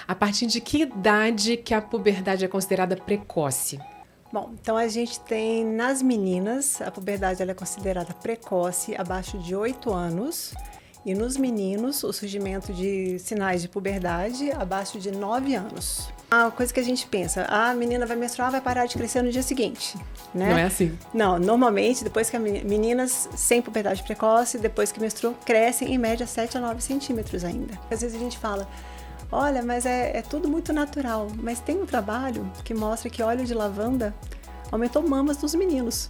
A partir de que idade que a puberdade é considerada precoce? Bom, então a gente tem nas meninas, a puberdade ela é considerada precoce abaixo de 8 anos e nos meninos o surgimento de sinais de puberdade abaixo de 9 anos. A coisa que a gente pensa, a menina vai menstruar, vai parar de crescer no dia seguinte, né? Não é assim? Não, normalmente depois que meninas sem puberdade precoce, depois que menstruam, crescem em média 7 a 9 centímetros ainda. Às vezes a gente fala, olha, mas é tudo muito natural. Mas tem um trabalho que mostra que óleo de lavanda aumentou mamas dos meninos.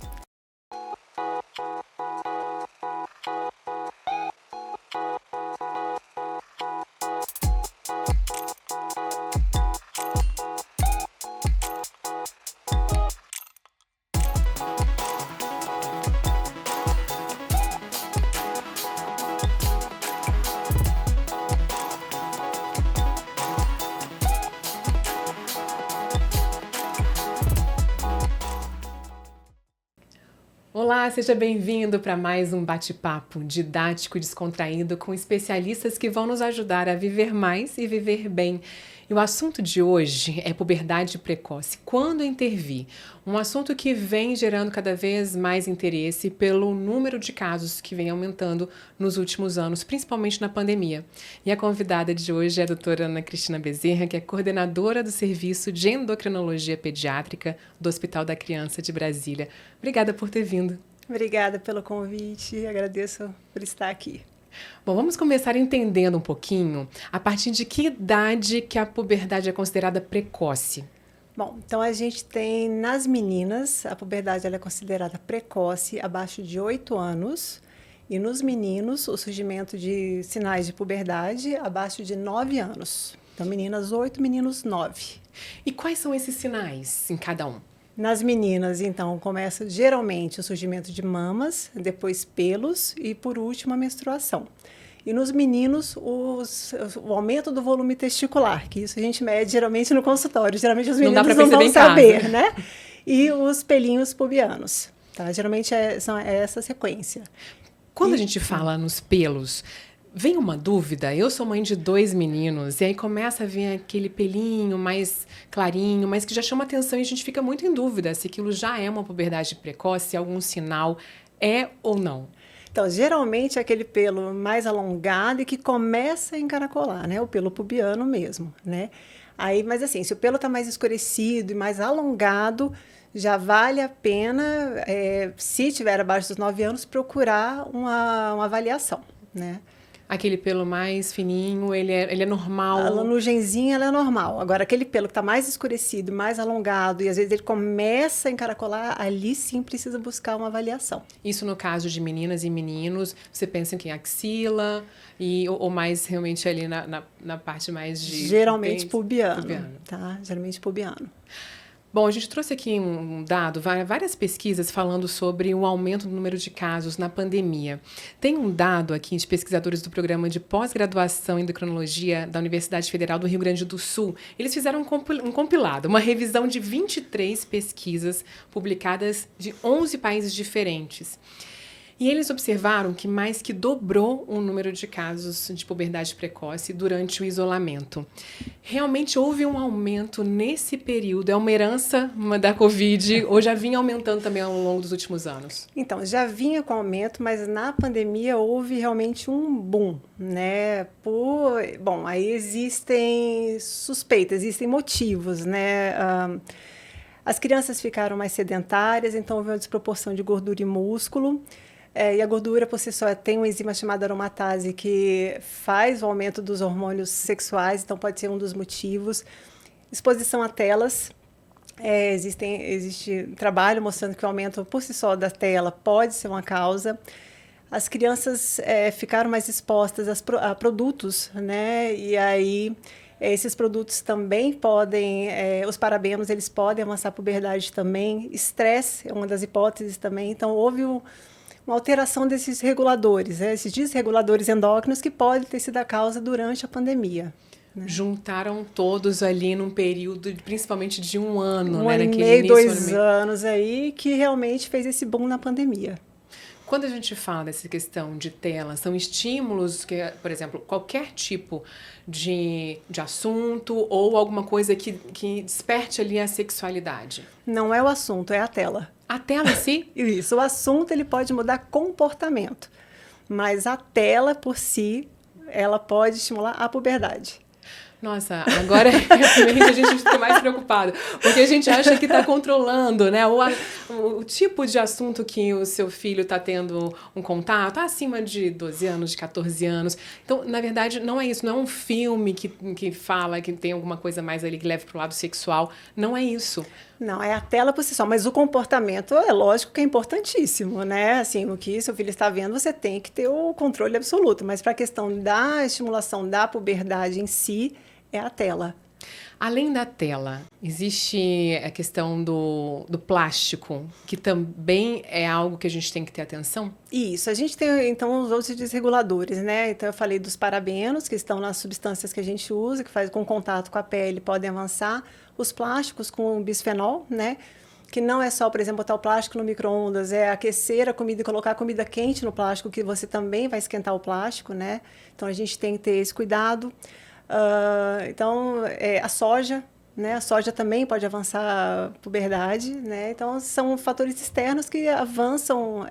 Olá, seja bem-vindo para mais um bate-papo didático e descontraído com especialistas que vão nos ajudar a viver mais e viver bem. E o assunto de hoje é puberdade precoce. Quando intervir? Um assunto que vem gerando cada vez mais interesse pelo número de casos que vem aumentando nos últimos anos, principalmente na pandemia. E a convidada de hoje é a doutora Ana Cristina Bezerra, que é coordenadora do Serviço de Endocrinologia Pediátrica do Hospital da Criança de Brasília. Obrigada por ter vindo. Obrigada pelo convite, agradeço por estar aqui. Bom, vamos começar entendendo um pouquinho a partir de que idade que a puberdade é considerada precoce. Bom, então a gente tem nas meninas, a puberdade ela é considerada precoce abaixo de 8 anos e nos meninos o surgimento de sinais de puberdade abaixo de 9 anos. Então meninas 8, meninos 9. E quais são esses sinais em cada um? Nas meninas, então, começa geralmente o surgimento de mamas, depois pelos e, por último, a menstruação. E nos meninos, o aumento do volume testicular, que isso a gente mede geralmente no consultório. Geralmente os meninos não vão saber, né? E os pelinhos pubianos, tá? Geralmente é essa sequência. Quando a gente fala nos pelos, vem uma dúvida, eu sou mãe de 2 meninos, e aí começa a vir aquele pelinho mais clarinho, mas que já chama atenção e a gente fica muito em dúvida se aquilo já é uma puberdade precoce, se algum sinal é ou não. Então, geralmente é aquele pelo mais alongado e que começa a encaracolar, né? O pelo pubiano mesmo, né? Aí, mas assim, se o pelo está mais escurecido e mais alongado, já vale a pena, se tiver abaixo dos 9 anos, procurar uma avaliação, né? Aquele pelo mais fininho, ele é normal? A nugenzinha, ela é normal. Agora, aquele pelo que está mais escurecido, mais alongado, e às vezes ele começa a encaracolar, ali sim precisa buscar uma avaliação. Isso no caso de meninas e meninos, você pensa em axila, ou mais realmente ali na parte mais de... Geralmente pubiano, tá? Geralmente pubiano. Bom, a gente trouxe aqui um dado, várias pesquisas falando sobre o aumento do número de casos na pandemia. Tem um dado aqui de pesquisadores do programa de pós-graduação em endocrinologia da Universidade Federal do Rio Grande do Sul. Eles fizeram um compilado, uma revisão de 23 pesquisas publicadas de 11 países diferentes. E eles observaram que mais que dobrou o número de casos de puberdade precoce durante o isolamento. Realmente houve um aumento nesse período. É uma herança da Covid ou já vinha aumentando também ao longo dos últimos anos? Então, já vinha com aumento, mas na pandemia houve realmente um boom, né? Bom, aí existem suspeitas, existem motivos, né? As crianças ficaram mais sedentárias, então houve uma desproporção de gordura e músculo. E a gordura, por si só, tem uma enzima chamada aromatase que faz o aumento dos hormônios sexuais, então pode ser um dos motivos. Exposição a telas. Existe trabalho mostrando que o aumento, por si só, da tela pode ser uma causa. As crianças ficaram mais expostas a produtos, né? E aí... esses produtos também podem, os parabenos, eles podem avançar a puberdade também. Estresse é uma das hipóteses também. Então, houve uma alteração desses reguladores, esses desreguladores endócrinos que pode ter sido a causa durante a pandemia. Né? Juntaram todos ali num período, principalmente de um ano, um ano e meio, 2 anos aí, que realmente fez esse boom na pandemia. Quando a gente fala dessa questão de tela, são estímulos que, por exemplo, qualquer tipo de assunto ou alguma coisa que desperte ali a sexualidade? Não é o assunto, é a tela. A tela em si? Isso, o assunto ele pode mudar comportamento, mas a tela por si, ela pode estimular a puberdade. Nossa, agora realmente a gente fica mais preocupado, porque a gente acha que está controlando, né? O tipo de assunto que o seu filho está tendo um contato, acima de 12 anos, de 14 anos. Então, na verdade, não é isso, não é um filme que fala que tem alguma coisa mais ali que leva para o lado sexual. Não é isso. Não, é a tela por si só, mas o comportamento é lógico que é importantíssimo, né? Assim, o que seu filho está vendo, você tem que ter o controle absoluto, mas para a questão da estimulação da puberdade em si, é a tela. Além da tela, existe a questão do plástico, que também é algo que a gente tem que ter atenção? Isso, a gente tem então os outros desreguladores, né? Então eu falei dos parabenos, que estão nas substâncias que a gente usa, que faz com contato com a pele, podem avançar. Os plásticos com bisfenol, né? Que não é só, por exemplo, botar o plástico no micro-ondas, é aquecer a comida e colocar a comida quente no plástico, que você também vai esquentar o plástico, né? Então a gente tem que ter esse cuidado. A soja, né? A soja também pode avançar a puberdade, né? Então, são fatores externos que avançam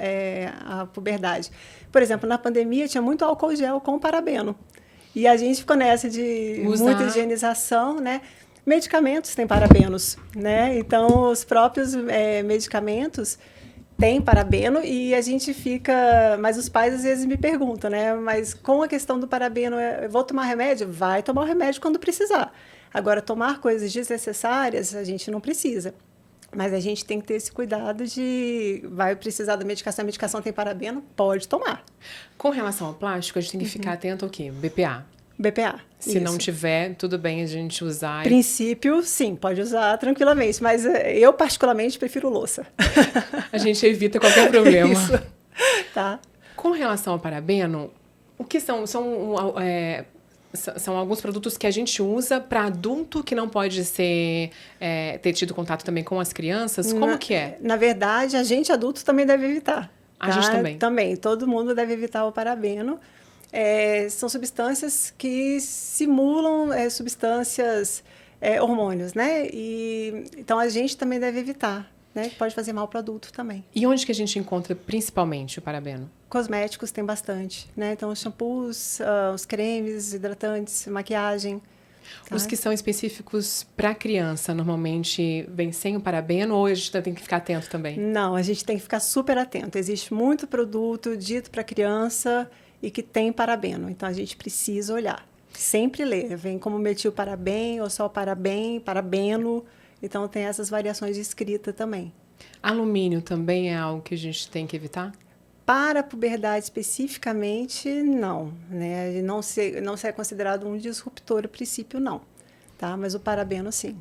a puberdade. Por exemplo, na pandemia tinha muito álcool gel com parabeno. E a gente ficou nessa de muita higienização, né? Medicamentos têm parabenos, né? Então, os próprios medicamentos têm parabeno e a gente fica... Mas os pais, às vezes, me perguntam, né? Mas com a questão do parabeno, eu vou tomar remédio? Vai tomar o remédio quando precisar. Agora, tomar coisas desnecessárias, a gente não precisa. Mas a gente tem que ter esse cuidado de... Vai precisar da medicação, a medicação tem parabeno? Pode tomar. Com relação ao plástico, a gente tem que ficar atento ao quê? BPA. BPA. Se não tiver, tudo bem a gente usar. Princípio, sim, pode usar tranquilamente, mas eu particularmente prefiro louça. A gente evita qualquer problema. Isso. Tá. Com relação ao parabeno, o que são alguns produtos que a gente usa para adulto que não pode ter tido contato também com as crianças? Como que é? Na verdade, a gente adulto também deve evitar. A gente também? Também, todo mundo deve evitar o parabeno. São substâncias que simulam substâncias, hormônios, né? Então, a gente também deve evitar, né? Que pode fazer mal para o adulto também. E onde que a gente encontra principalmente o parabeno? Cosméticos tem bastante, né? Então, os shampoos, os cremes, hidratantes, maquiagem. Tá? Os que são específicos para criança, normalmente vem sem o parabeno ou a gente tem que ficar atento também? Não, a gente tem que ficar super atento. Existe muito produto dito para criança e que tem parabeno. Então, a gente precisa olhar. Sempre ler. Vem como metilparaben ou só parabeno. Então, tem essas variações de escrita também. Alumínio também é algo que a gente tem que evitar? Para a puberdade especificamente, não. Né? Não ser considerado um disruptor, a princípio, não. Tá? Mas o parabeno, sim.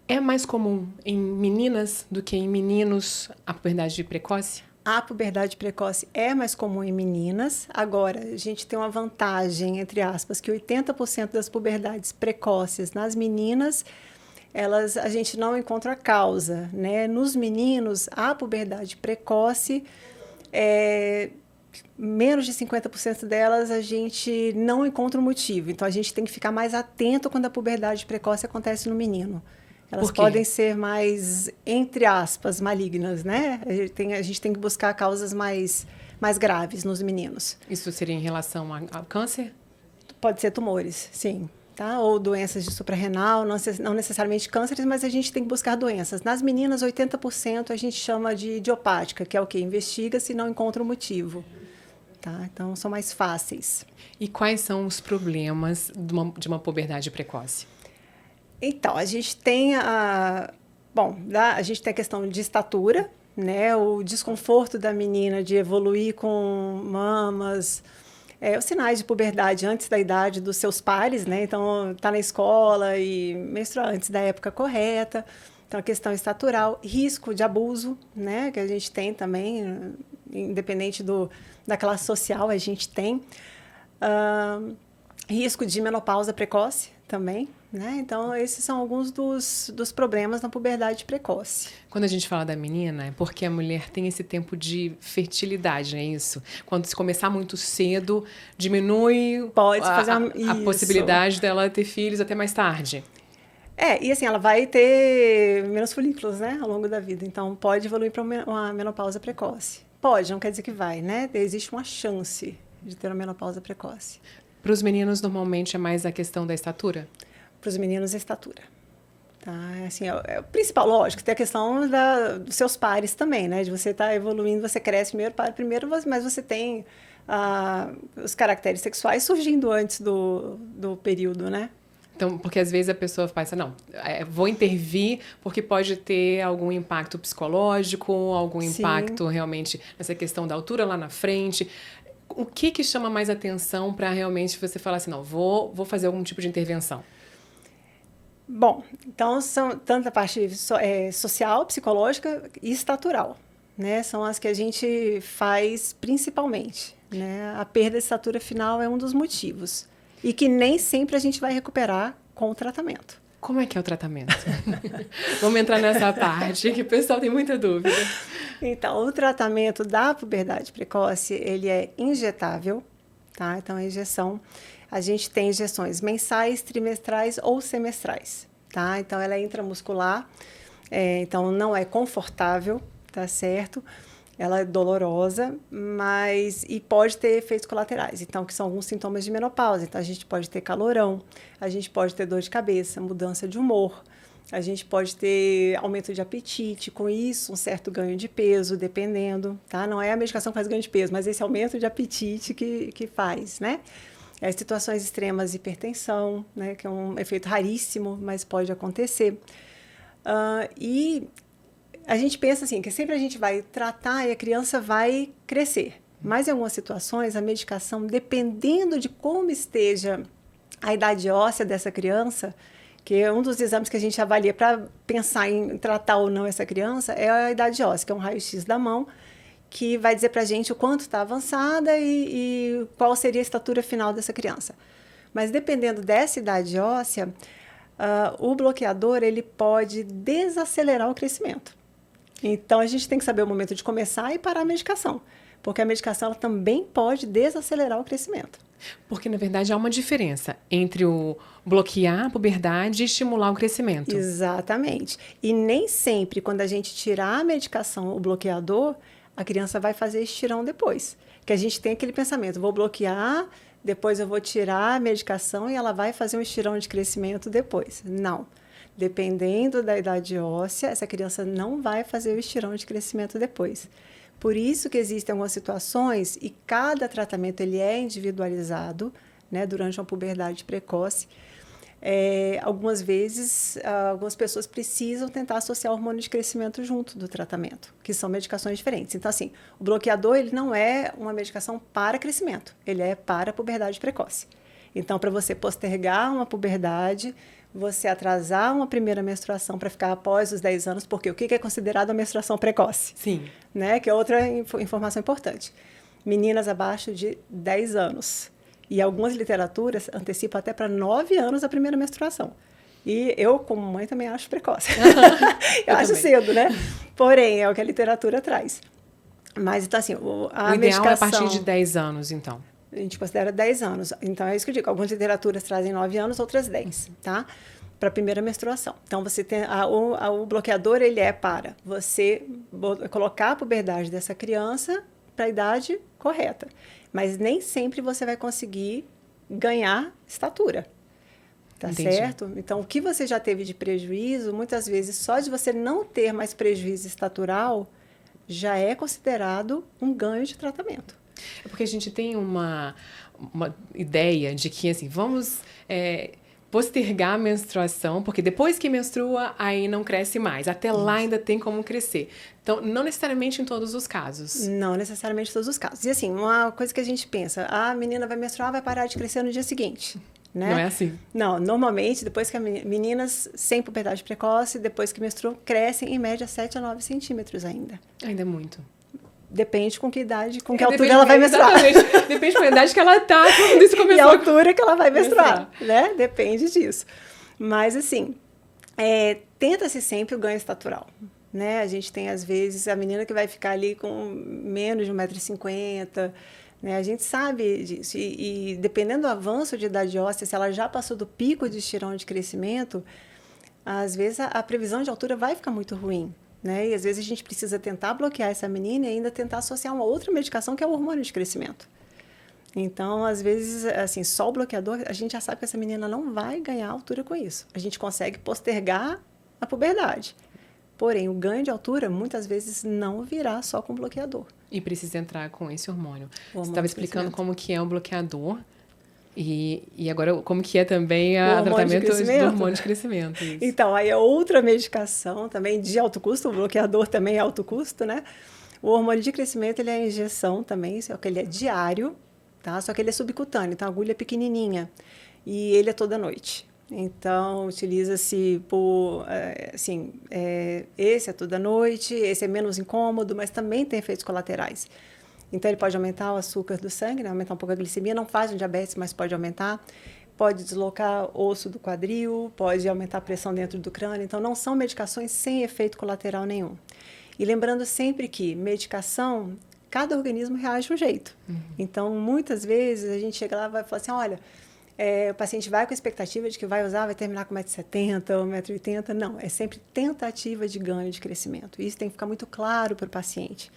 É mais comum em meninas do que em meninos a puberdade precoce? A puberdade precoce é mais comum em meninas. Agora, a gente tem uma vantagem, entre aspas, que 80% das puberdades precoces nas meninas, a gente não encontra a causa, né? Nos meninos, a puberdade precoce, menos de 50% delas a gente não encontra o motivo. Então, a gente tem que ficar mais atento quando a puberdade precoce acontece no menino. Elas podem ser mais, entre aspas, malignas, né? A gente tem que buscar causas mais graves nos meninos. Isso seria em relação ao câncer? Pode ser tumores, sim. Tá? Ou doenças de suprarrenal, não necessariamente cânceres, mas a gente tem que buscar doenças. Nas meninas, 80% a gente chama de idiopática, que é o quê? Investiga-se e não encontra o motivo. Tá? Então, são mais fáceis. E quais são os problemas de uma puberdade precoce? Então, a gente tem a gente tem a questão de estatura, né? O desconforto da menina de evoluir com mamas, os sinais de puberdade antes da idade dos seus pares, né? Então, tá na escola e menstruar antes da época correta. Então, a questão estatural, risco de abuso, né? Que a gente tem também, independente da classe social, a gente tem. Risco de menopausa precoce também, né? Então, esses são alguns dos problemas na puberdade precoce. Quando a gente fala da menina, é porque a mulher tem esse tempo de fertilidade, não é isso? Quando se começar muito cedo, diminui a possibilidade dela ter filhos até mais tarde. E assim, ela vai ter menos folículos, né, ao longo da vida. Então, pode evoluir para uma menopausa precoce. Pode, não quer dizer que vai, né? Existe uma chance de ter uma menopausa precoce. Para os meninos, normalmente, é mais a questão da estatura? Para os meninos, a estatura. Tá? Assim, é o principal, lógico, tem a questão dos seus pares também, né? De você estar evoluindo, você cresce primeiro, mas você tem os caracteres sexuais surgindo antes do período, né? Então, porque às vezes a pessoa pensa, não, vou intervir porque pode ter algum impacto psicológico, algum impacto realmente nessa questão da altura lá na frente. O que chama mais atenção para realmente você falar assim, não, vou fazer algum tipo de intervenção? Bom, então são tanto a parte social, psicológica e estatural, né? São as que a gente faz principalmente, né? A perda de estatura final é um dos motivos. E que nem sempre a gente vai recuperar com o tratamento. Como é que é o tratamento? Vamos entrar nessa parte, que o pessoal tem muita dúvida. Então, o tratamento da puberdade precoce, ele é injetável, tá? Então, a injeção, a gente tem injeções mensais, trimestrais ou semestrais, tá? Então, ela é intramuscular, então não é confortável, tá certo? Ela é dolorosa, e pode ter efeitos colaterais, então, que são alguns sintomas de menopausa. Então, a gente pode ter calorão, a gente pode ter dor de cabeça, mudança de humor, a gente pode ter aumento de apetite, com isso, um certo ganho de peso, dependendo, tá? Não é a medicação que faz ganho de peso, mas esse aumento de apetite que faz, né? Situações extremas de hipertensão, né? Que é um efeito raríssimo, mas pode acontecer. E a gente pensa assim, que sempre a gente vai tratar e a criança vai crescer. Mas em algumas situações, a medicação, dependendo de como esteja a idade óssea dessa criança, que é um dos exames que a gente avalia para pensar em tratar ou não essa criança, é a idade óssea, que é um raio-x da mão, que vai dizer para a gente o quanto está avançada e qual seria a estatura final dessa criança. Mas dependendo dessa idade óssea, o bloqueador ele pode desacelerar o crescimento. Então, a gente tem que saber o momento de começar e parar a medicação, porque a medicação ela também pode desacelerar o crescimento. Porque, na verdade, há uma diferença entre o bloquear a puberdade e estimular o crescimento. Exatamente. E nem sempre, quando a gente tirar a medicação, o bloqueador, a criança vai fazer estirão depois. Que a gente tem aquele pensamento, vou bloquear, depois eu vou tirar a medicação e ela vai fazer um estirão de crescimento depois. Não. Dependendo da idade óssea, essa criança não vai fazer o estirão de crescimento depois. Por isso que existem algumas situações, e cada tratamento ele é individualizado, né, durante uma puberdade precoce. Algumas vezes, algumas pessoas precisam tentar associar o hormônio de crescimento junto do tratamento, que são medicações diferentes. Então, assim, o bloqueador ele não é uma medicação para crescimento, ele é para puberdade precoce. Então, para você postergar uma puberdade, você atrasar uma primeira menstruação para ficar após os 10 anos, porque o que é considerado a menstruação precoce? Sim. Né? Que é outra informação importante. Meninas abaixo de 10 anos. E algumas literaturas antecipam até para 9 anos a primeira menstruação. E eu, como mãe, também acho precoce. Eu acho também. Cedo, né? Porém, é o que a literatura traz. Mas, então, assim, a medicação... O ideal é a partir de 10 anos, então. A gente considera 10 anos. Então, é isso que eu digo. Algumas literaturas trazem 9 anos, outras 10, tá? Para a primeira menstruação. Então, você tem o bloqueador, ele é para você colocar a puberdade dessa criança para a idade correta. Mas nem sempre você vai conseguir ganhar estatura. Tá Entendi. Certo? Então, o que você já teve de prejuízo, muitas vezes, só de você não ter mais prejuízo estatural, já é considerado um ganho de tratamento. É porque a gente tem uma ideia de que, assim, vamos postergar a menstruação, porque depois que menstrua, aí não cresce mais. Até lá ainda tem como crescer. Então, não necessariamente em todos os casos. Não necessariamente em todos os casos. E, assim, uma coisa que a gente pensa, a menina vai menstruar, vai parar de crescer no dia seguinte. Né? Não é assim? Não, normalmente, depois que meninas sem puberdade precoce, depois que menstruam, crescem em média 7 a 9 centímetros ainda. Ainda é muito. Depende com que idade, com que altura ela vai menstruar. Exatamente. Depende com a idade que ela está quando isso começou. E a altura que ela vai menstruar, né? Depende disso. Mas, assim, tenta-se sempre o ganho estatural, né? A gente tem, às vezes, a menina que vai ficar ali com menos de 1,50 m, né? A gente sabe disso. E dependendo do avanço de idade óssea, se ela já passou do pico de estirão de crescimento, às vezes a previsão de altura vai ficar muito ruim, né? E às vezes a gente precisa tentar bloquear essa menina e ainda tentar associar uma outra medicação que é o hormônio de crescimento. Então, às vezes, assim, só o bloqueador, a gente já sabe que essa menina não vai ganhar altura com isso. A gente consegue postergar a puberdade. Porém, o ganho de altura, muitas vezes, não virá só com bloqueador. E precisa entrar com esse hormônio. Você estava explicando como que é um bloqueador e agora como que é também o tratamento do hormônio de crescimento. Isso. Então, aí é outra medicação também de alto custo, o bloqueador também é alto custo, né? O hormônio de crescimento, ele é injeção também, só que ele é diário, tá? Só que ele é subcutâneo, então a agulha é pequenininha e ele é toda noite. Então, utiliza-se por, esse é toda noite, esse é menos incômodo, mas também tem efeitos colaterais. Então, ele pode aumentar o açúcar do sangue, né? Aumentar um pouco a glicemia, não faz um diabetes, mas pode aumentar. Pode deslocar osso do quadril, pode aumentar a pressão dentro do crânio. Então, não são medicações sem efeito colateral nenhum. E lembrando sempre que medicação, cada organismo reage de um jeito. Então, muitas vezes, a gente chega lá e vai falar assim, olha, o paciente vai com a expectativa de que vai usar, vai terminar com 1,70 m ou 1,80 m. Não, é sempre tentativa de ganho de crescimento. Isso tem que ficar muito claro para o paciente,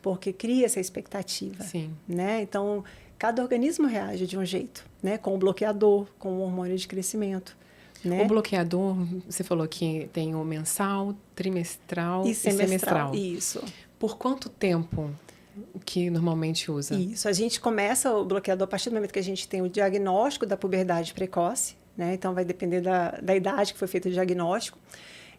porque cria essa expectativa. Sim. Né? Então, cada organismo reage de um jeito, né? Com o bloqueador, com o hormônio de crescimento. Né? O bloqueador, você falou que tem o mensal, trimestral e semestral. Isso. Por quanto tempo que normalmente usa? Isso. A gente começa o bloqueador a partir do momento que a gente tem o diagnóstico da puberdade precoce, né? Então, vai depender da idade que foi feito o diagnóstico.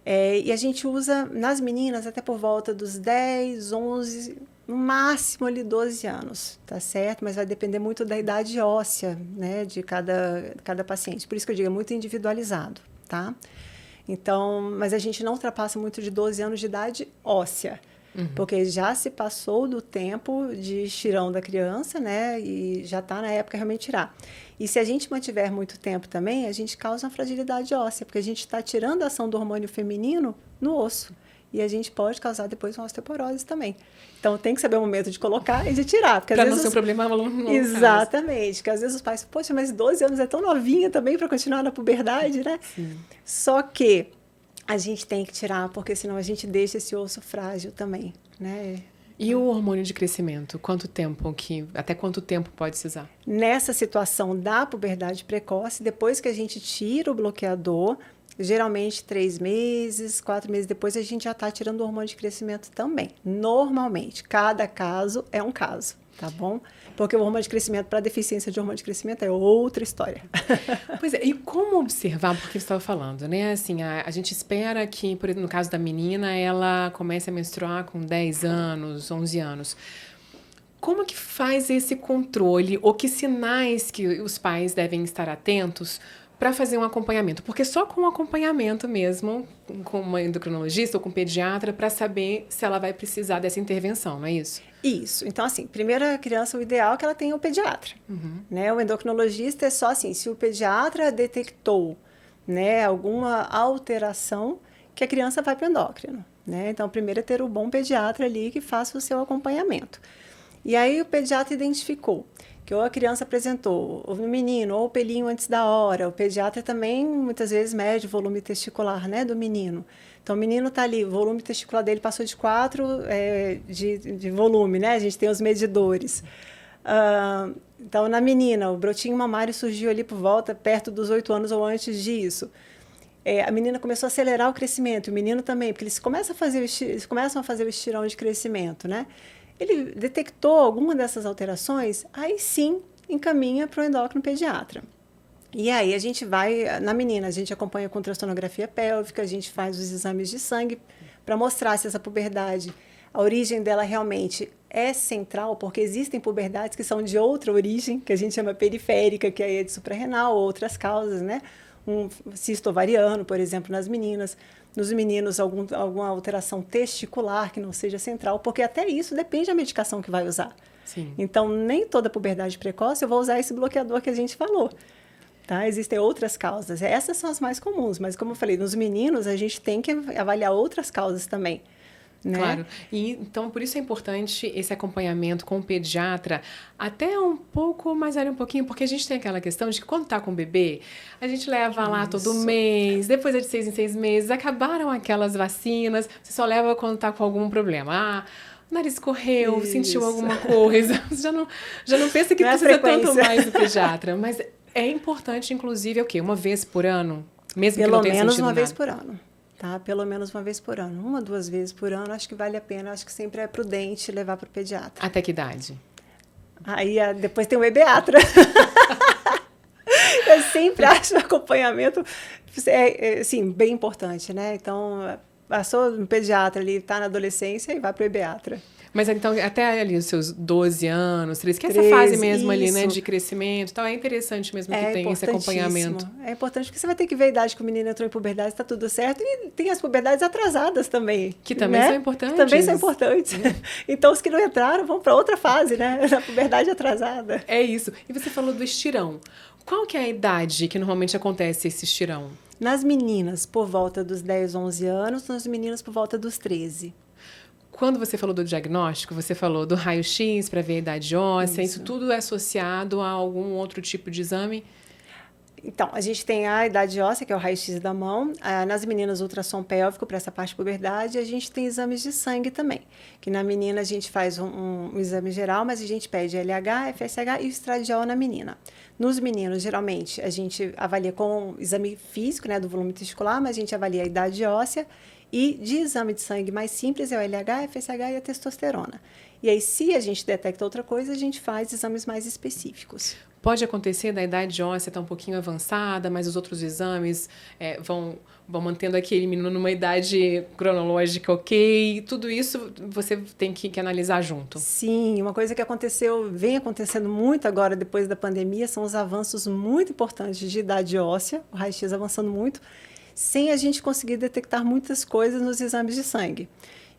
E a gente usa nas meninas até por volta dos 10, 11, no máximo ali 12 anos, tá certo? Mas vai depender muito da idade óssea, né, de cada paciente. Por isso que eu digo, é muito individualizado, tá? Então, mas a gente não ultrapassa muito de 12 anos de idade óssea, porque já se passou do tempo de estirão da criança, né, e já está na época realmente tirar. E se a gente mantiver muito tempo também, a gente causa uma fragilidade óssea, porque a gente está tirando a ação do hormônio feminino no osso. E a gente pode causar depois uma osteoporose também. Então, tem que saber o momento de colocar e de tirar. Para não ser um problema longo. Exatamente. Porque às vezes os pais, poxa, mas 12 anos é tão novinha também para continuar na puberdade, né? Sim. Só que a gente tem que tirar, porque senão a gente deixa esse osso frágil também, né? E o hormônio de crescimento? Até quanto tempo pode se usar? Nessa situação da puberdade precoce, depois que a gente tira o bloqueador, geralmente 3 meses, 4 meses depois, a gente já está tirando o hormônio de crescimento também. Normalmente, cada caso é um caso, tá bom? Porque o hormônio de crescimento, para deficiência de hormônio de crescimento, é outra história. Pois é, e como observar, porque você estava falando, né? Assim, a gente espera que, no caso da menina, ela comece a menstruar com 10 anos, 11 anos. Como que faz esse controle? Ou que sinais que os pais devem estar atentos para fazer um acompanhamento? Porque só com um acompanhamento mesmo, com uma endocrinologista ou com um pediatra, para saber se ela vai precisar dessa intervenção, não é isso? Isso. Então, assim, primeira criança, o ideal é que ela tenha o pediatra. Né? O endocrinologista é só assim, se o pediatra detectou, né, alguma alteração, que a criança vai para o endócrino. Né? Então, primeiro é ter o bom pediatra ali que faça o seu acompanhamento. E aí o pediatra identificou que ou a criança apresentou, ou no menino, ou o pelinho antes da hora. O pediatra também, muitas vezes, mede o volume testicular, né, do menino. Então, o menino está ali, o volume testicular dele passou de 4 de volume, né? A gente tem os medidores. Então, na menina, o brotinho mamário surgiu ali por volta, perto dos 8 anos ou antes disso. A menina começou a acelerar o crescimento, o menino também, porque eles começam a fazer o estirão de crescimento, né? Ele detectou alguma dessas alterações, aí sim encaminha para o endócrino pediatra. E aí a gente vai, na menina, a gente acompanha com ultrassonografia pélvica, a gente faz os exames de sangue para mostrar se essa puberdade, a origem dela realmente é central, porque existem puberdades que são de outra origem, que a gente chama periférica, que aí é de suprarrenal, ou outras causas, né? Um cisto ovariano, por exemplo, nas meninas. Nos meninos, alguma alteração testicular que não seja central, porque até isso depende da medicação que vai usar. Sim. Então, nem toda puberdade precoce eu vou usar esse bloqueador que a gente falou. Tá? Existem outras causas. Essas são as mais comuns, mas como eu falei, nos meninos a gente tem que avaliar outras causas também. Né? Claro. E, então, por isso é importante esse acompanhamento com o pediatra, até um pouco mais velho um pouquinho, porque a gente tem aquela questão de que quando tá com o bebê, a gente leva lá todo mês, depois é de 6 em 6 meses, acabaram aquelas vacinas, você só leva quando tá com algum problema. Ah, o nariz correu, sentiu alguma coisa, você já não pensa que não precisa tanto mais do pediatra. Mas é importante, inclusive, o quê? Uma vez por ano? Mesmo que não tenha Pelo menos sentido uma nada. vez por ano. Tá? Pelo menos uma vez por ano. 1, 2 vezes por ano, acho que vale a pena. Acho que sempre é prudente levar para o pediatra. Até que idade? Aí depois tem o ebeatra. Eu sempre acho o acompanhamento assim, bem importante, né? Então, passou no pediatra ali, está na adolescência e vai para o ebeatra. Mas então, até ali os seus 12 anos, 13, que é essa 13, fase mesmo ali, isso. né, de crescimento e tal, é interessante mesmo que tenha esse acompanhamento. É importante porque você vai ter que ver a idade que o menino entrou em puberdade, está tudo certo, e tem as puberdades atrasadas também. Que também né? são importantes. Que também são importantes. Então, os que não entraram vão para outra fase, né, da puberdade atrasada. É isso. E você falou do estirão. Qual que é a idade que normalmente acontece esse estirão? Nas meninas, por volta dos 10, 11 anos, nos meninos, por volta dos 13. Quando você falou do diagnóstico, você falou do raio-x para ver a idade óssea, isso tudo é associado a algum outro tipo de exame? Então, a gente tem a idade óssea, que é o raio-x da mão. Nas meninas, ultrassom pélvico para essa parte de puberdade. A gente tem exames de sangue também. Que na menina a gente faz um exame geral, mas a gente pede LH, FSH e o estradiol na menina. Nos meninos, geralmente, a gente avalia com exame físico, né, do volume testicular, mas a gente avalia a idade óssea. E de exame de sangue mais simples é o LH, FSH e a testosterona. E aí, se a gente detecta outra coisa, a gente faz exames mais específicos. Pode acontecer da idade óssea estar um pouquinho avançada, mas os outros exames vão mantendo aquele menino numa idade cronológica ok. Tudo isso você tem que analisar junto. Sim, uma coisa que vem acontecendo muito agora depois da pandemia, são os avanços muito importantes de idade óssea, o raio-x avançando muito, sem a gente conseguir detectar muitas coisas nos exames de sangue.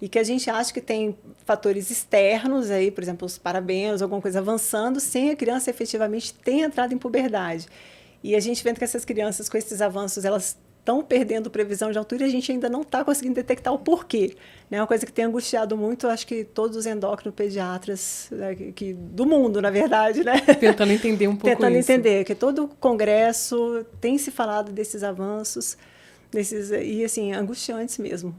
E que a gente acha que tem fatores externos, aí, por exemplo, os parabenos, alguma coisa avançando, sem a criança efetivamente ter entrado em puberdade. E a gente vendo que essas crianças, com esses avanços, elas estão perdendo previsão de altura e a gente ainda não está conseguindo detectar o porquê. É uma coisa que tem angustiado muito, acho que todos os endócrino-pediatras do mundo, na verdade, né? Tentando entender um pouco isso. Tentando entender, que todo congresso tem se falado desses avanços, e assim, angustiantes mesmo.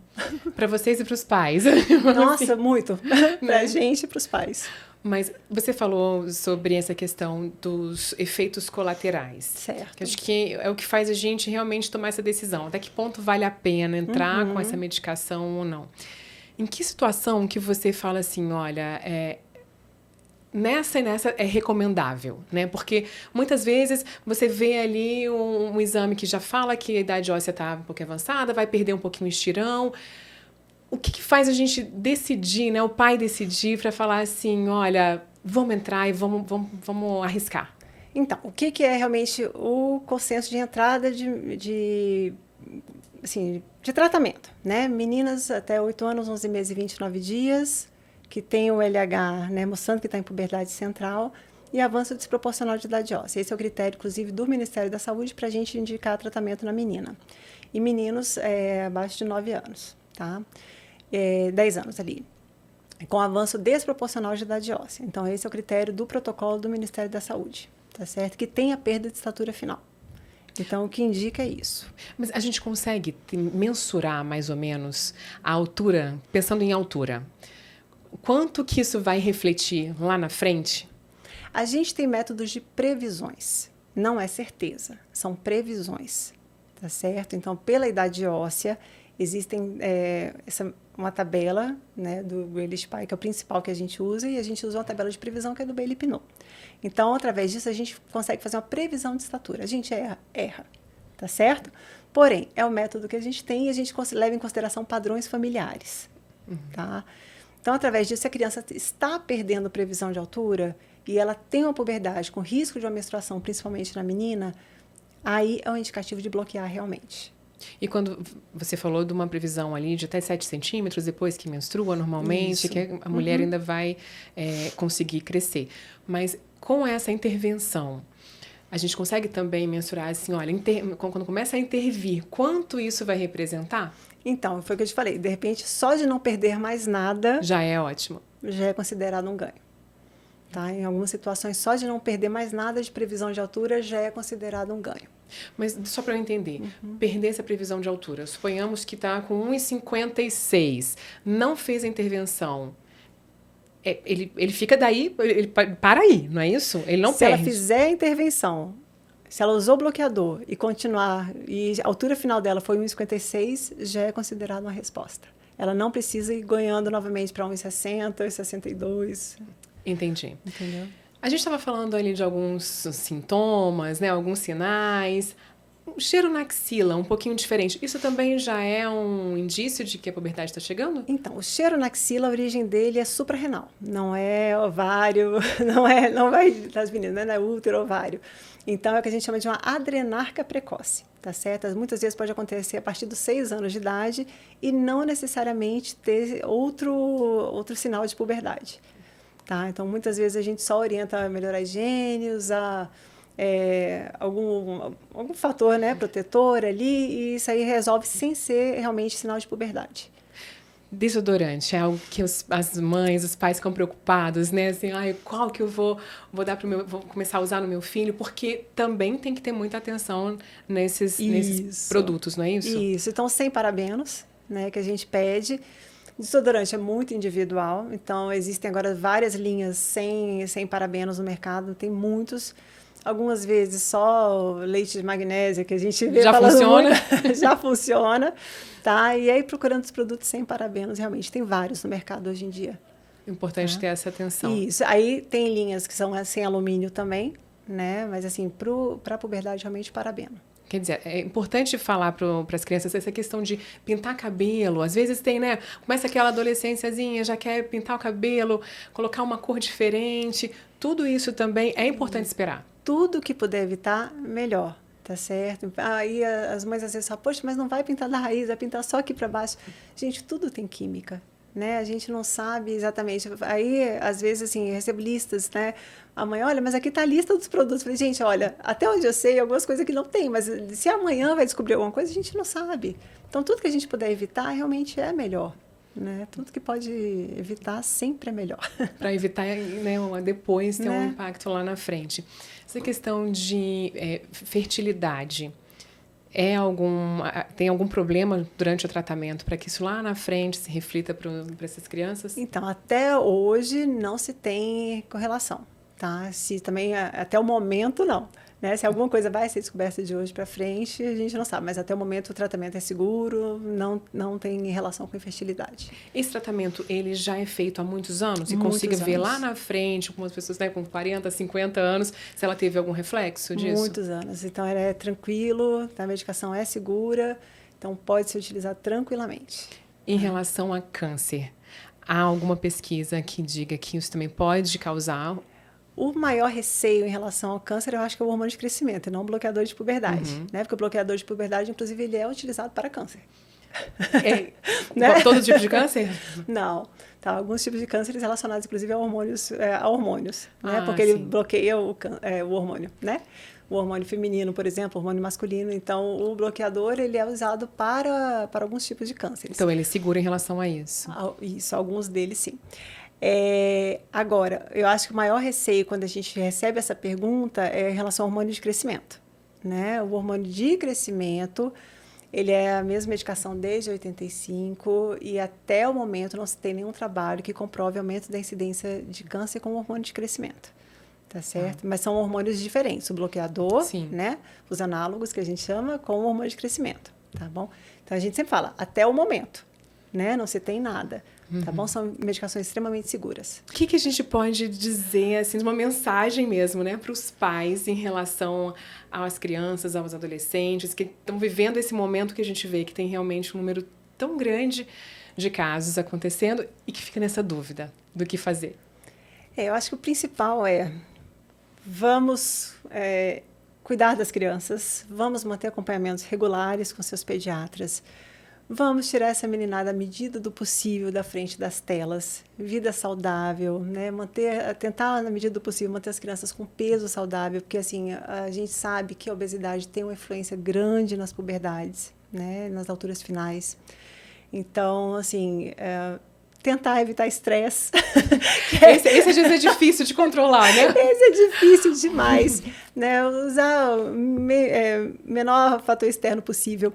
Para vocês e para os pais. Nossa, muito. Para a gente e para os pais. Mas você falou sobre essa questão dos efeitos colaterais. Certo. Que acho que é o que faz a gente realmente tomar essa decisão. Até que ponto vale a pena entrar com essa medicação ou não. Em que situação que você fala assim, olha, nessa e nessa é recomendável, né? Porque muitas vezes você vê ali um exame que já fala que a idade óssea está um pouco avançada, vai perder um pouquinho o estirão. O que faz a gente decidir, né? O pai decidir para falar assim, olha, vamos entrar e vamos arriscar. Então, o que é realmente o consenso de entrada de tratamento, né? Meninas até 8 anos, 11 meses e 29 dias, que tem o LH, né, mostrando que está em puberdade central, e avanço desproporcional de idade óssea. Esse é o critério, inclusive, do Ministério da Saúde para a gente indicar tratamento na menina. E meninos abaixo de 9 anos, tá? 10 anos ali, com avanço desproporcional de idade óssea. Então, esse é o critério do protocolo do Ministério da Saúde, tá certo? Que tem a perda de estatura final. Então, o que indica é isso. Mas a gente consegue mensurar, mais ou menos, a altura, pensando em altura? Quanto que isso vai refletir lá na frente? A gente tem métodos de previsões. Não é certeza, são previsões, tá certo? Então, pela idade óssea, existem uma tabela, né, do Bailey-Spike, que é o principal que a gente usa, e a gente usa uma tabela de previsão que é do Bailey-Pinot. Então, através disso, a gente consegue fazer uma previsão de estatura. A gente erra, tá certo? Porém, é o método que a gente tem e a gente leva em consideração padrões familiares, tá? Então, através disso, se a criança está perdendo previsão de altura e ela tem uma puberdade com risco de uma menstruação, principalmente na menina, aí é um indicativo de bloquear realmente. E quando você falou de uma previsão ali de até 7 centímetros depois que menstrua normalmente, Isso. que a mulher ainda vai conseguir crescer. Mas com essa intervenção, a gente consegue também mensurar assim, olha, quando começa a intervir, quanto isso vai representar? Então, foi o que eu te falei. De repente, só de não perder mais nada Já é ótimo. já é considerado um ganho. Tá? Em algumas situações, só de não perder mais nada de previsão de altura já é considerado um ganho. Mas só para eu entender, perder essa previsão de altura, suponhamos que está com 1,56, não fez a intervenção, ele fica daí, ele para aí, não é isso? Ele não Se perde. ela fizer a intervenção, se ela usou o bloqueador e continuar, e a altura final dela foi 1,56, já é considerado uma resposta. Ela não precisa ir ganhando novamente para 1,60, 1,62. Entendi. Entendeu? A gente estava falando ali de alguns sintomas, né, alguns sinais. Um cheiro na axila, um pouquinho diferente. Isso também já é um indício de que a puberdade está chegando? Então, o cheiro na axila, a origem dele é suprarrenal. Não é ovário, não vai das meninas, né? Não é útero, ovário. Então, é o que a gente chama de uma adrenarca precoce, tá certo? Muitas vezes pode acontecer a partir dos 6 anos de idade e não necessariamente ter outro sinal de puberdade. Tá? Então, muitas vezes a gente só orienta a melhorar a higiene, usar algum fator, né, protetor ali, e isso aí resolve sem ser realmente sinal de puberdade. Desodorante é algo que as mães, os pais ficam preocupados, né? Assim, qual que eu vou dar vou começar a usar no meu filho? Porque também tem que ter muita atenção nesses produtos, não é isso? Isso. Então, sem parabenos, né, que a gente pede. Desodorante é muito individual, então existem agora várias linhas sem parabenos no mercado, tem muitos. Algumas vezes só leite de magnésia, que a gente vê já falando funciona? Muito, já funciona, tá? E aí procurando os produtos sem parabenos, realmente tem vários no mercado hoje em dia. Importante ter essa atenção. Isso. Aí tem linhas que são sem alumínio também, né? Mas assim, para a puberdade, realmente parabeno. Quer dizer, é importante falar para as crianças essa questão de pintar cabelo. Às vezes tem, né? Começa aquela adolescênciazinha, já quer pintar o cabelo, colocar uma cor diferente. Tudo isso também é importante esperar. Tudo que puder evitar, melhor, tá certo? Aí as mães às vezes falam, poxa, mas não vai pintar da raiz, vai pintar só aqui para baixo. Gente, tudo tem química, né? A gente não sabe exatamente. Aí, às vezes, assim, eu recebo listas, né? A mãe, olha, mas aqui tá a lista dos produtos. Eu falei, gente, olha, até onde eu sei, algumas coisas que não tem, mas se amanhã vai descobrir alguma coisa, a gente não sabe. Então, tudo que a gente puder evitar, realmente é melhor. Né? Tudo que pode evitar sempre é melhor. Para evitar, né, depois ter um impacto lá na frente. Essa questão de fertilidade, tem algum problema durante o tratamento para que isso lá na frente se reflita para essas crianças? Então, até hoje não se tem correlação, tá? Se também, até o momento, não. Né? Se alguma coisa vai ser descoberta de hoje para frente, a gente não sabe. Mas até o momento o tratamento é seguro, não tem relação com infertilidade. Esse tratamento, ele já é feito há muitos anos? E muitos consiga ver anos. lá na frente, com as pessoas, né, com 40, 50 anos, se ela teve algum reflexo disso? Muitos anos. Então, é tranquilo, a medicação é segura, então pode ser utilizado tranquilamente. Em relação a câncer, há alguma pesquisa que diga que isso também pode causar... O maior receio em relação ao câncer, eu acho que é o hormônio de crescimento, e não o bloqueador de puberdade. Né? Porque o bloqueador de puberdade, inclusive, ele é utilizado para câncer. Né? Todo tipo de câncer? Não. Tá, alguns tipos de cânceres relacionados, inclusive, a hormônios, né? Porque sim. ele bloqueia o hormônio, né? O hormônio feminino, por exemplo, o hormônio masculino. Então, o bloqueador, ele é usado para alguns tipos de cânceres. Então, ele segura em relação a isso? Isso, alguns deles, sim. Agora, eu acho que o maior receio quando a gente recebe essa pergunta é em relação ao hormônio de crescimento. Né? O hormônio de crescimento, ele é a mesma medicação desde 85 e até o momento não se tem nenhum trabalho que comprove aumento da incidência de câncer com o hormônio de crescimento. Tá certo? Mas são hormônios diferentes. O bloqueador, né? Os análogos que a gente chama, com o hormônio de crescimento. Tá bom? Então, a gente sempre fala, até o momento. Né? Não se tem nada. Tá bom? São medicações extremamente seguras. O que a gente pode dizer, assim, uma mensagem mesmo, né, para os pais em relação às crianças, aos adolescentes, que estão vivendo esse momento que a gente vê que tem realmente um número tão grande de casos acontecendo e que fica nessa dúvida do que fazer? Eu acho que o principal é vamos cuidar das crianças, vamos manter acompanhamentos regulares com seus pediatras, Vamos tirar essa meninada à medida do possível da frente das telas. Vida saudável, né? Tentar, na medida do possível, manter as crianças com peso saudável, porque assim, a gente sabe que a obesidade tem uma influência grande nas puberdades, né? Nas alturas finais. Então, assim, tentar evitar estresse. Esse às vezes é difícil de controlar, né? Esse é difícil demais, né? Usar o menor fator externo possível.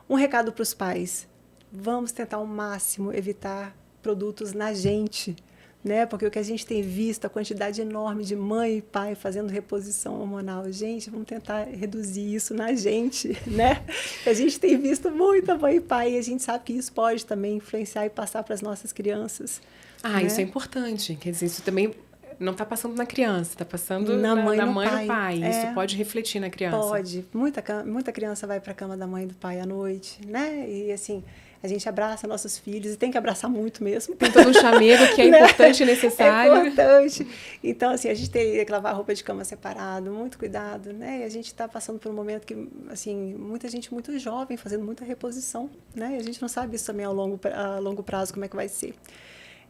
Um recado para os pais: vamos tentar ao máximo evitar produtos na gente, né? Porque o que a gente tem visto, a quantidade enorme de mãe e pai fazendo reposição hormonal, gente, vamos tentar reduzir isso na gente, né? A gente tem visto muita mãe e pai e a gente sabe que isso pode também influenciar e passar para as nossas crianças. Ah, né? isso é importante. Quer dizer, isso também não está passando na criança, está passando na mãe e no pai. Isso pode refletir na criança. Pode. Muita criança vai para a cama da mãe e do pai à noite, né? E assim, a gente abraça nossos filhos e tem que abraçar muito mesmo. Tem todo um chamego que é importante e necessário. É importante. Então, assim, a gente teria que lavar a roupa de cama separado, muito cuidado, né? E a gente está passando por um momento que, assim, muita gente muito jovem fazendo muita reposição, né? E a gente não sabe isso também a longo prazo, como é que vai ser.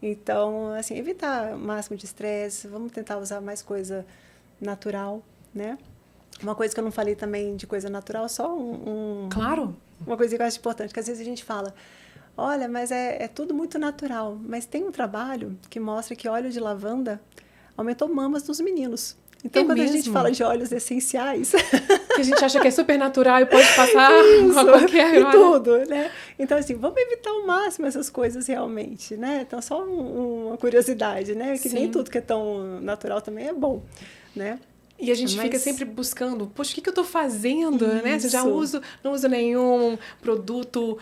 Então, assim, evitar o máximo de estresse, vamos tentar usar mais coisa natural, né? Uma coisa que eu não falei também de coisa natural, só Claro. Uma coisa que eu acho importante, que às vezes a gente fala, olha, mas é tudo muito natural. Mas tem um trabalho que mostra que óleo de lavanda aumentou mamas dos meninos. Então, quando a gente fala de óleos essenciais... Que a gente acha que é super natural e pode passar a qualquer hora. Tudo, né? Então, assim, vamos evitar ao máximo essas coisas realmente, né? Então, só uma curiosidade, né? Que nem tudo que é tão natural também é bom, né? E a gente fica sempre buscando, poxa, o que eu estou fazendo, né? Não uso nenhum produto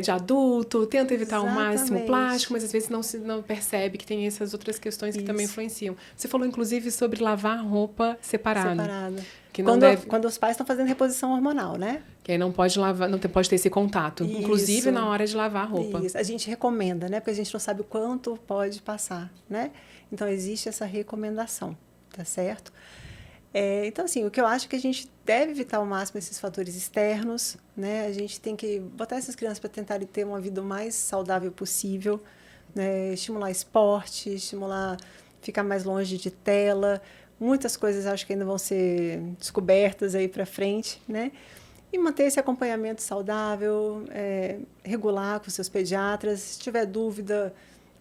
de adulto, tento evitar ao máximo plástico, mas às vezes não percebe que tem essas outras questões que também influenciam. Você falou, inclusive, sobre lavar roupa separada. Que quando os pais estão fazendo reposição hormonal, né? Que aí não pode lavar, não pode ter esse contato, inclusive na hora de lavar a roupa. Isso, a gente recomenda, né? Porque a gente não sabe o quanto pode passar, né? Então, existe essa recomendação, tá certo? Então, assim, o que eu acho é que a gente deve evitar ao máximo esses fatores externos, né? A gente tem que botar essas crianças para tentarem ter uma vida o mais saudável possível, né? Estimular esporte, estimular ficar mais longe de tela. Muitas coisas acho que ainda vão ser descobertas aí para frente, né? E manter esse acompanhamento saudável, regular com seus pediatras. Se tiver dúvida,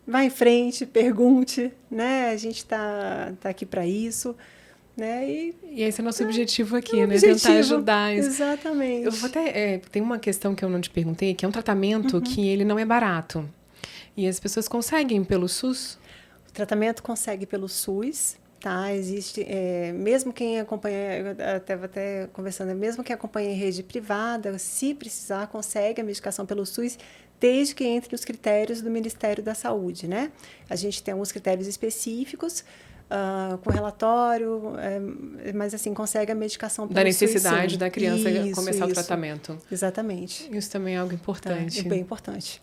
vá em frente, pergunte, né? A gente tá aqui para isso. Né? E esse é o nosso objetivo aqui, né? Tentar ajudar isso. Exatamente. Eu vou tem uma questão que eu não te perguntei, que é um tratamento que ele não é barato. E as pessoas conseguem pelo SUS? O tratamento consegue pelo SUS, tá? Existe, mesmo quem acompanha, até conversando, mesmo quem acompanha em rede privada, se precisar, consegue a medicação pelo SUS, desde que entre os critérios do Ministério da Saúde, né? A gente tem alguns critérios específicos, com relatório, mas assim, consegue a medicação pelo da necessidade SUS, da criança começar o tratamento. Exatamente. Isso também é algo importante. É bem importante.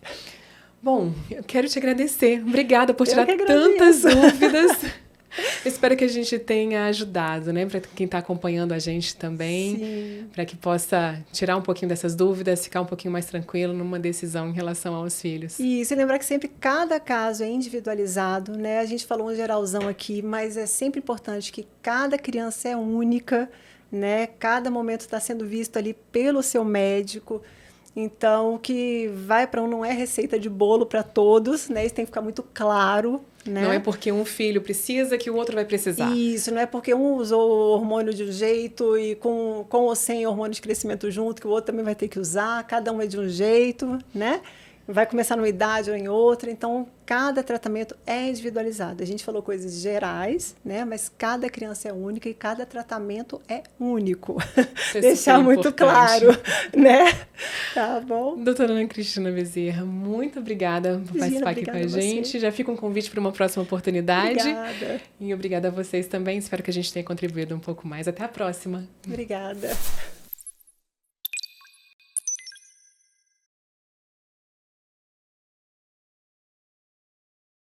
Bom, eu quero te agradecer. Obrigada por tirar tantas dúvidas. Espero que a gente tenha ajudado, né? Para quem está acompanhando a gente também, para que possa tirar um pouquinho dessas dúvidas, ficar um pouquinho mais tranquilo numa decisão em relação aos filhos. E se lembrar que sempre cada caso é individualizado, né? A gente falou um geralzão aqui, mas é sempre importante que cada criança é única, né? Cada momento está sendo visto ali pelo seu médico. Então, o que vai para um não é receita de bolo para todos, né? Isso tem que ficar muito claro, né? Não é porque um filho precisa que o outro vai precisar. Isso, não é porque um usou o hormônio de um jeito e com ou sem hormônio de crescimento junto, que o outro também vai ter que usar, cada um é de um jeito, né? Vai começar numa idade ou em outra, então cada tratamento é individualizado. A gente falou coisas gerais, né? Mas cada criança é única e cada tratamento é único. Deixar muito claro, né? Tá bom? Doutora Ana Cristina Bezerra, muito obrigada por participar aqui com a gente. Já fica um convite para uma próxima oportunidade. Obrigada. E obrigada a vocês também. Espero que a gente tenha contribuído um pouco mais. Até a próxima. Obrigada.